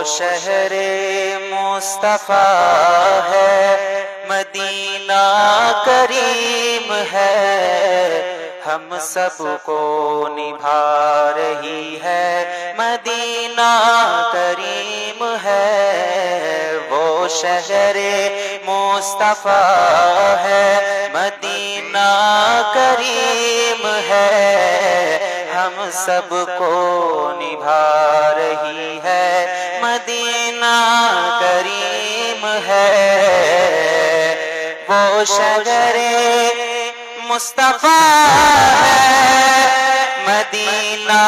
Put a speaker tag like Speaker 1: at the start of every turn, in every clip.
Speaker 1: शहरे मुस्तफा है, मदीना करीम है, हम सबको निभा रही है, मदीना करीम है। वो शहरे मुस्तफा है, मदीना करीम है, हम सबको निभा रही है, मदीना करीम है। वो शजरे मुस्तफा है, मदीना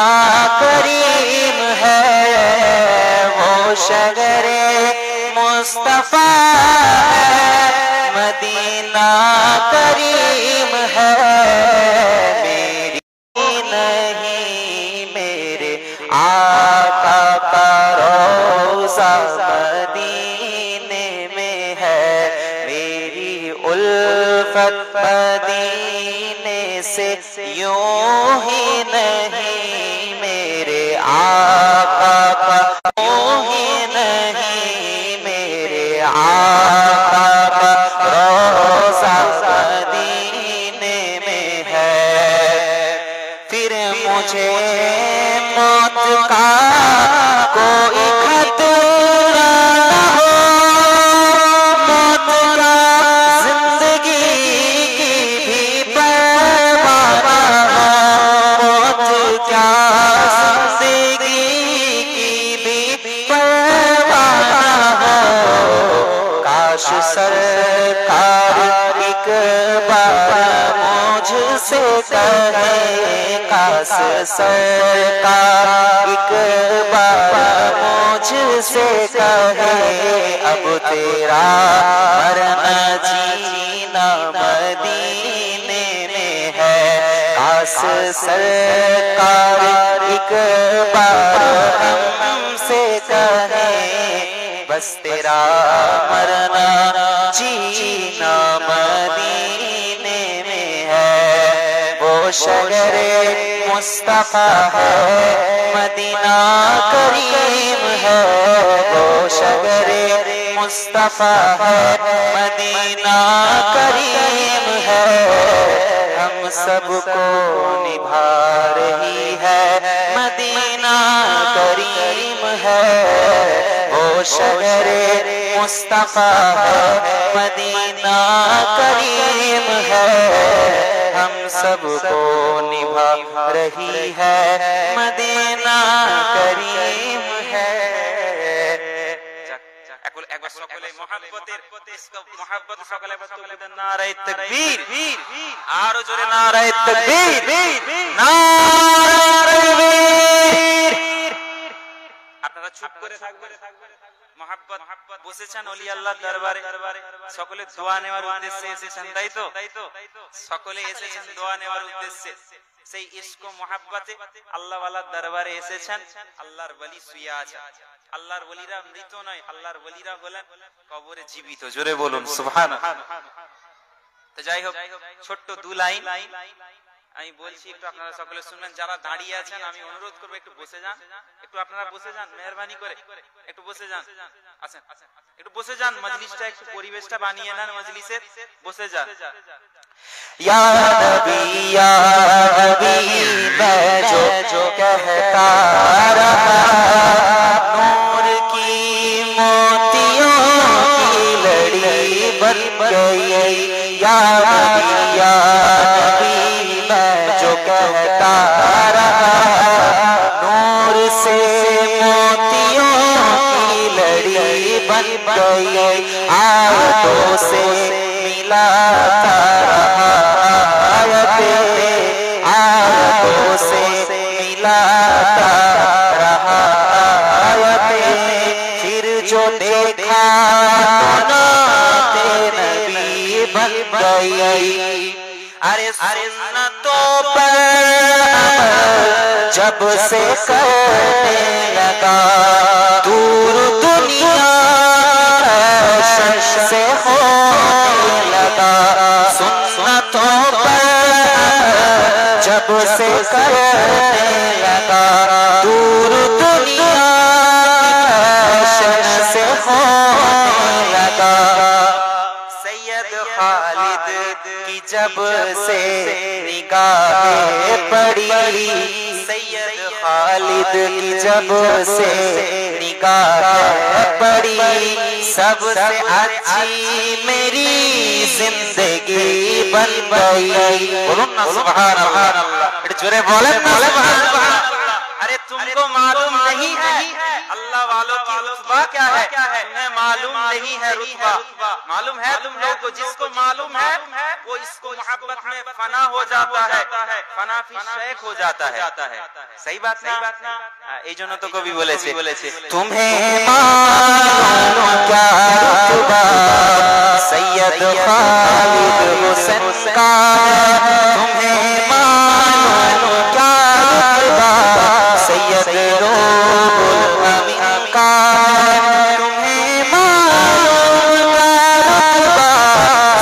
Speaker 1: करीम है, वो शजरे मुस्तफा है, मदीना करीम है। मेरी नहीं मेरे आका का रोज़ा मदीने में है, मेरी उल्फत मदीने से यूं ही नहीं, मेरे आका का यूं ही नहीं, मेरे आका का रोज़ा मदीने में है। फिर मुझे मौत का कोई खतरा न हो, मौत का जिंदगी की भी परवाह न हो, मौत क्या जिंदगी की भी परवाह न हो। काश सरकार एक बार मुझसे कहे, काश सरकार एक बार मुझसे कहे, अब तेरा मरना जीना मदीने में है। काश सरकार एक बार हमसे कहे, बस तेरा मरना जीना मदीने में है। वो शजरे मुस्तफा है, मदीना करीम है, वो शजरे मुस्तफा है, मदीना करीम है, हम सबको निभा रही है, मदीना करीम है। वो शजरे मुस्तफा है, मदीना करीम है, हम सबको निभा रही है, मदीना करीम है। একবার সকলে মহব্বতের মহব্বত সকলে নারায়ে তাকবীর, আরো জোরে নারায়ে তাকবীর, নারায়ে তাকবীর। আপনারা চুপ করে থাকবেন, মহব্বত বসেছেন ওলি আল্লাহর দরবারে, সকলে দোয়া নেওয়ার উদ্দেশ্যে এসেছেন, তাই তো? সকলে এসেছেন দোয়া নেওয়ার উদ্দেশ্যে, সেই ইশক ও মহব্বতে আল্লাহ ওয়ালার দরবারে এসেছেন। আল্লাহর ওলি শুয়ে আছেন, আল্লাহর ওলিরা মৃত নয়, আল্লাহর ওলিরা হলেন কবরে জীবিত। জোরে বলুন সুবহানাল্লাহ। তো যাই হোক, ছোট্ট দু লাইন আমি বলছি, একটু আপনারা সকলে শুনবেন। যারা দাঁড়িয়ে আছেন আমি অনুরোধ করবো একটু বসে যান, একটু আপনারা বসে যান, মেহেরবানি করে একটু বসে যান। আছেন একটু বসে যান, মজলিসটা একটু পরিবেশটা বানিয়ে নেন মজলিসের, বসে যান। या नबी या हबीब जो कहता रहा, नूर की मोतियों की लड़ी बन गई। या नबी या हबीब जो कहता रहा, नूर से मोतियों की लड़ी बन गई। आयतों से मिलाता रहा, आयतों से मिलाता रहा, फिर जो देखा नाते नबी बन गई। अरे सुन्नतों पर जब से करने लगा, दूर दुनिया से होने लगा। सुन्नतों पर जब से करने लगा, दूर दुनिया की जब से निगाहें पड़ी, सैयद खालिद की जब से निगाहें पड़ी, सबसे अच्छी मेरी जिंदगी बन गई। बोलो ना सुभान अल्लाह, जोरे बोले ना सुभान अल्लाह। अरे तुमको मालूम नहीं है अल्लाह वालों की रुतबा क्या है? तुम्हें मालूम नहीं है रुतबा, मालूम है तुम लोग को? जिसको मालूम है वो इसको मोहब्बत में फना हो जाता है, फना फी शेख हो जाता है। सही बात ना? এই জন্য তো কবি বলেছে तुम्हें मालूम क्या रुतबा सैयद खालिद हुसैन का, तुम्हें मालूम क्या रुतबा सैयद रूहुल अमीन का, तुम्हें मालूम क्या रुतबा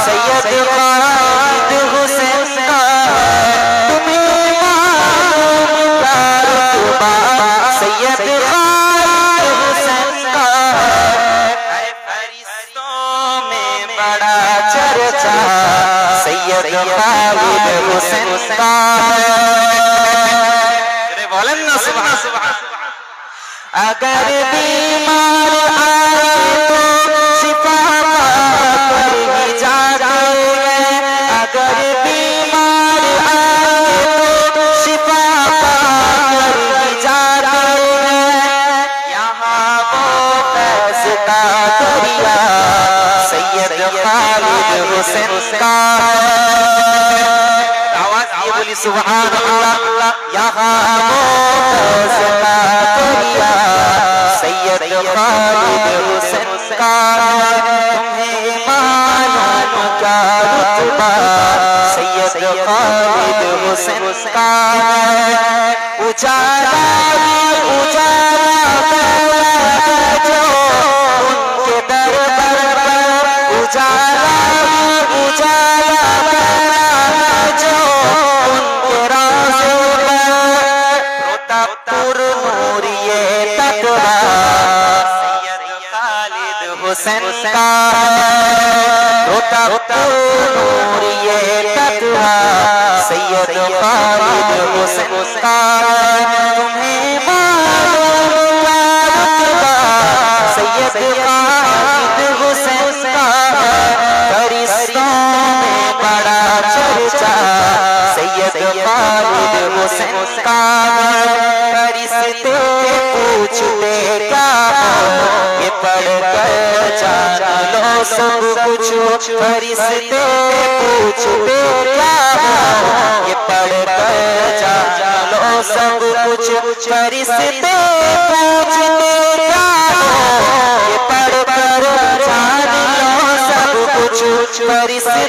Speaker 1: सैयद खालिद हुसैन का, तुम्हें मालूम क्या रुतबा सैयद खालिद हुसैन का। अरे फरिश्तों में बड़ा चर्चा सैयद खालिद हुसैन का। अगर बीमार आए तो शिफा कर ही जाएंगे, अगर बीमार आए तो शिफा कर ही जाएंगे। यहाँ वो फैज़ का दरिया सैयद खालिद हुसैन का। आवाज ये बोली सुभान अल्लाह। यहाँ वो फैज़ का दरिया सैयद खालिद हुसैन का, तुम्हें मालूम क्या रुतबा सैयद खालिद हुसैन का। उजाला उजाला जो उनके दरबार पर, उजाला उजाला जो उनके राज़े पर, रोतापुर नूर ये तकवा सैयद खालिद हुसैन का, रोतापुर नूर ये तकवा सैयद खालिद हुसैन का। तुम्हें मालूम क्या रुतबा सैयद खालिद हुसैन का, फरिश्तों में बड़ा चर्चा सैयद खालिद हुसैन का। फरिश्ते पूछते क्या हो ये पढ़कर जान लो सब कुछ, फरिश्ते पूछते क्या हो ये पढ़कर जान लो सब कुछ, फरिश्ते पूछते क्या हो ये पढ़कर जान लो सब कुछ, फरिश्ते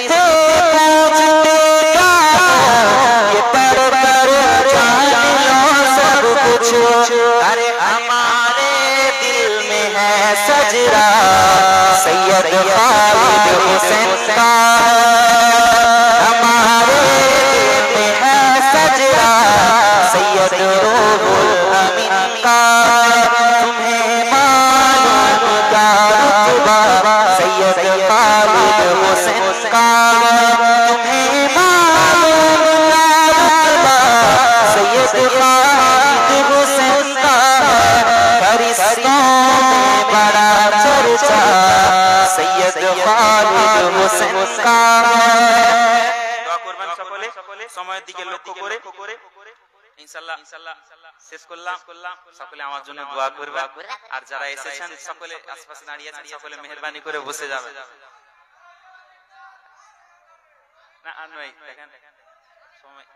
Speaker 1: पूछते क्या हो ये पढ़कर जान लो सब कुछ। अरे हमारे दिल में है सजरा सैयद खालिद हुसैन का, हमारे दिल में है सजरा सैयद रूहुल अमीन का। तुम्हें मालूम क्या रुतबा सैयद खालिद हुसैन का, तुम्हें मालूम क्या रुतबा सैयद खालिद हुसैन का। फरिश्तों में बड़ा चर्चा सैयद खालिद हुसैन का। দোয়া করবেন সকলে সময়ের দিকে লক্ষ্য করে। ইনশাআল্লাহ শেষ করলাম। সকলে আমার জন্য দোয়া করবে, আর যারা এসেছেন সকলে আশপাশে দাঁড়িয়ে আছেন সকলে মেহেরবানি করে বসে যাবেন। না আর নয়, দেখেন সময়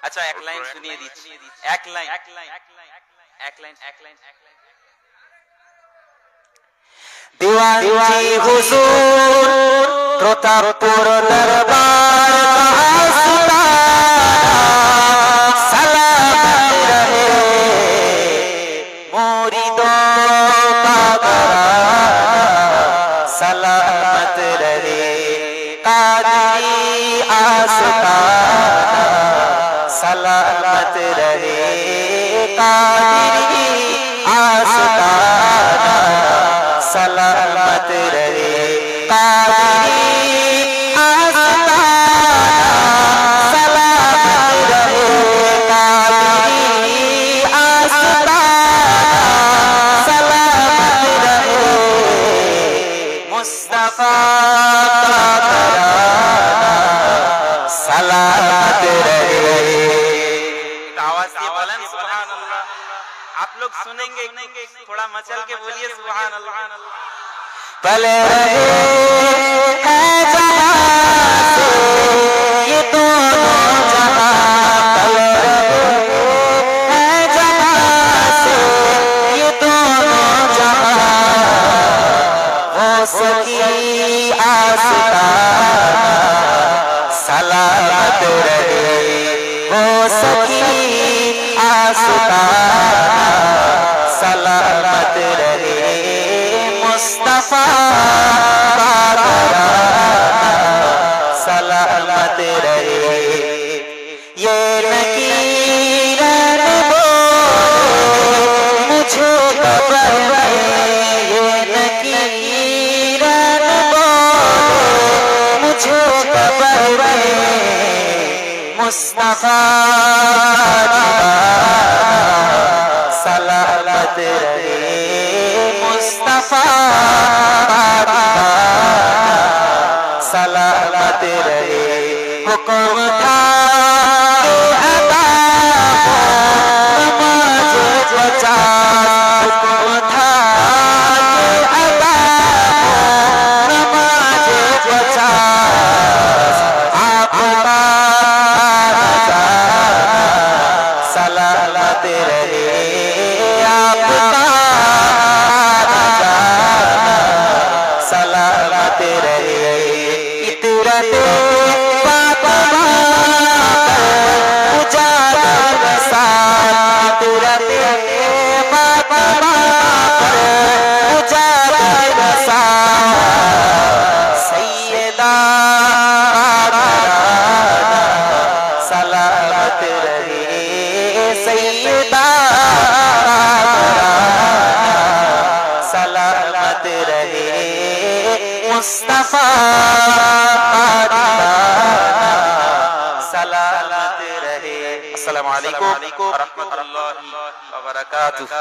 Speaker 1: अच्छा एक लाइन सुनिए दीजिए, एक लाइन दीवान जी हुजूर रोतापुर दरबार का सलामत रहे मुरीदों का घराना, सलामत रहे कादरी आस्ताना, सलामत रहे
Speaker 2: कादरी आस्ताना सलामत रहे कादरी आस्ताना सलामत रहे कादरी आस्ताना सलामत रहे मुस्तफा सलामत रहे।
Speaker 1: आवाज दिए बोलें सुभान अल्लाह। आप लोग सुनेंगे थोड़ा मचल के बोलिए सुभान अल्लाह।
Speaker 2: भले रहे हैं जहां से ये दोनों जहां भले रहे हैं जहां से ये दोनों जहां वो सखी आस्ताना सलामत रहे वो सखी आस्ताना सलामत रहे मुस्तफा सलामत रहे ये नकीरन बोले मुझे खबर ये नकीरन बोले मुझे खबर मुस्तफा सलामत रहे मुस्तफा सलामत रहे हुक्म था अदा नमाज पचास हुक्म था अदा नमाज पचास आपका सलामत रहे आपका सलामत रहे इतरत फातिमा उजागर साथ इतरत फातिमा उजागर साथ सैयदा सलामत रहे सैयदा सलामत रहे मुस्तफा सलामत रहे। अस्सलामु अलैकुम व रहमतुल्लाहि व बरकातुहू।